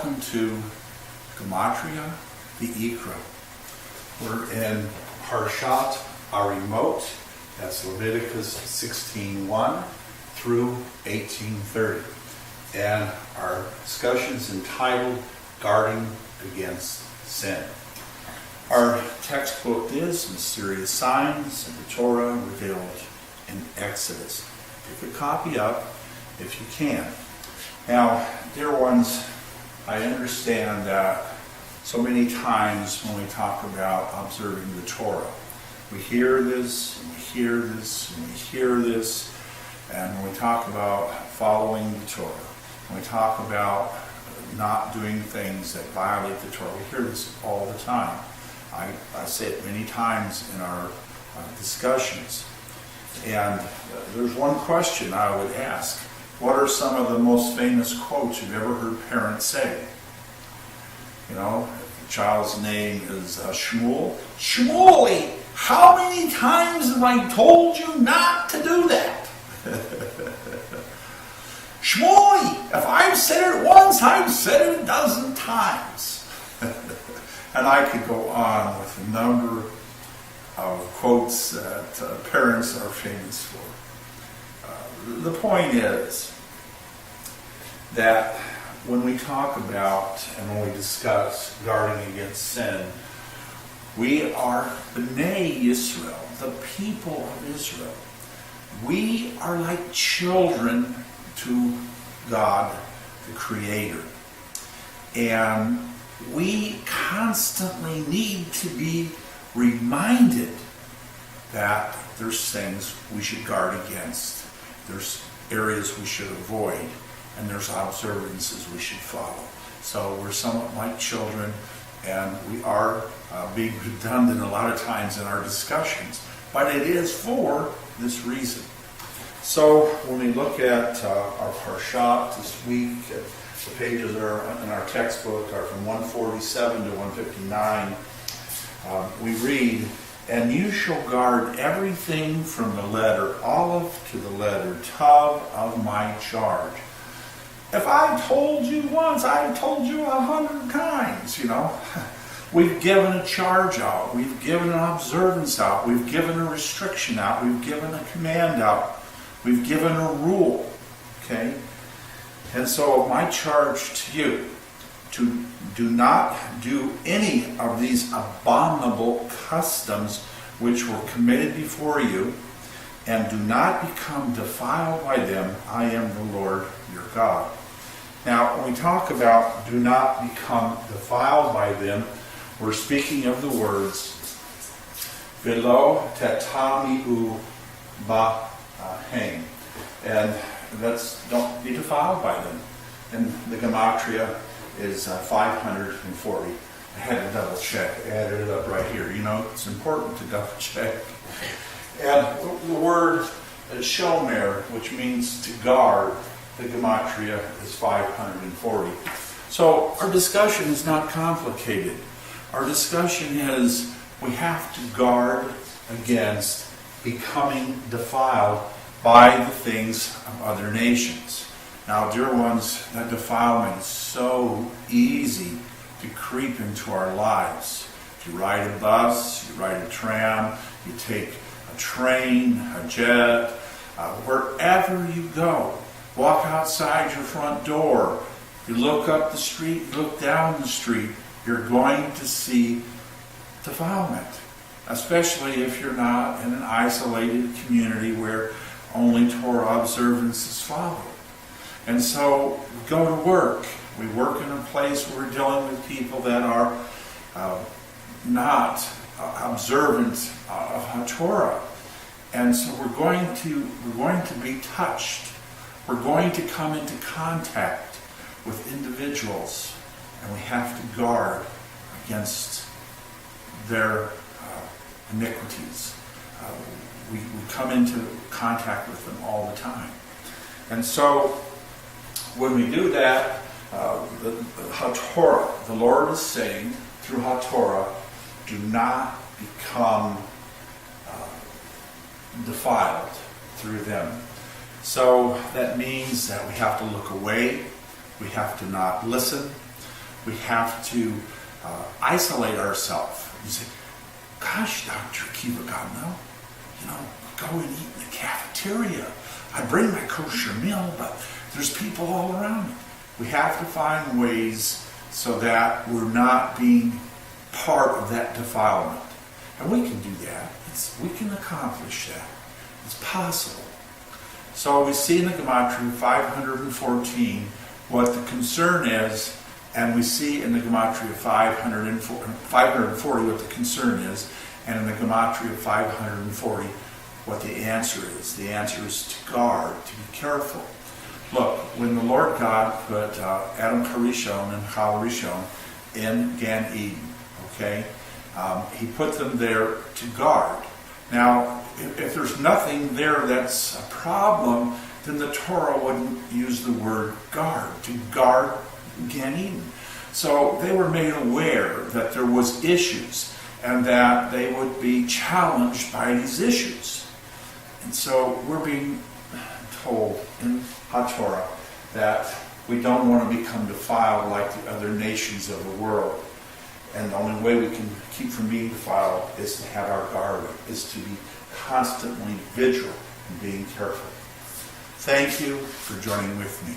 welcome to Gematria Vayikra. We're in Vayikra Acharei Mot. That's Leviticus 16:1 through 18:30. And our discussion is entitled Guarding Against Sin. Our textbook is Mysterious Signs of the Torah revealed in Exodus. Pick a copy up if you can. Now, dear ones, I understand that so many times when we talk about observing the Torah, we hear this, and we hear this, and we hear this, and when we talk about following the Torah, when we talk about not doing things that violate the Torah, we hear this all the time. I say it many times in our discussions. And there's one question I would ask. What are some of the most famous quotes you've ever heard parents say? You know, if the child's name is Shmuel. Shmueli, how many times have I told you not to do that? Shmueli, if I've said it once, I've said it a dozen times. And I could go on with a number of quotes that parents are famous for. The point is that when we talk about and when we discuss guarding against sin, we are Bnei Yisrael, the people of Israel. We are like children to God, the Creator. And we constantly need to be reminded that there's things we should guard against. There's areas we should avoid, and there's observances we should follow. So we're somewhat like children, and we are being redundant a lot of times in our discussions, but it is for this reason. So when we look at our parsha this week, the pages are in our textbook are from 147 to 159. We read, "And you shall guard everything from the letter Aleph to the letter Tav of my charge." If I've told you once, I've told you 100 times, you know. We've given a charge out. We've given an observance out. We've given a restriction out. We've given a command out. We've given a rule, okay? And so my charge to you, to do not do any of these abominable customs which were committed before you, and do not become defiled by them. I am the Lord your God. Now, when we talk about do not become defiled by them, we're speaking of the words Velo tetamiu bahem, and that's don't be defiled by them. And the Gematria is 540. I had to double check. I added it up right here. You know, it's important to double check. And the word shomer, which means to guard, the Gematria is 540. So our discussion is not complicated. Our discussion is we have to guard against becoming defiled by the things of other nations. Now, dear ones, that defilement is so easy to creep into our lives. If you ride a bus, you ride a tram, you take a train, a jet, wherever you go, walk outside your front door, you look up the street, you look down the street, you're going to see defilement, especially if you're not in an isolated community where only Torah observance is followed. And so we go to work. We work in a place where we're dealing with people that are not observant of Torah. And so we're going to be touched. We're going to come into contact with individuals, and we have to guard against their iniquities. We come into contact with them all the time. And so when we do that, the HaTorah, the Lord is saying through HaTorah, do not become defiled through them. So that means that we have to look away, we have to not listen, We have to isolate ourselves. You say, gosh, Dr. Akiva Gamliel, go and eat in the cafeteria. I bring my kosher meal, but there's people all around me. We have to find ways so that we're not being part of that defilement. And we can do that. We can accomplish that. It's possible. So we see in the Gematria 514 what the concern is, and we see in the Gematria 540 what the concern is, and in the Gematria 540 what the answer is. The answer is to guard, to be careful. Look, when the Lord God put Adam Harishon and Chal Rishon in Gan Eden, He put them there to guard. Now, if there's nothing there that's a problem, then the Torah wouldn't use the word guard, to guard Gan Eden. So they were made aware that there was issues and that they would be challenged by these issues. And so we're being told in Torah that we don't want to become defiled like the other nations of the world. And the only way we can keep from being defiled is to have our guard up, is to be constantly vigilant and being careful. Thank you for joining with me.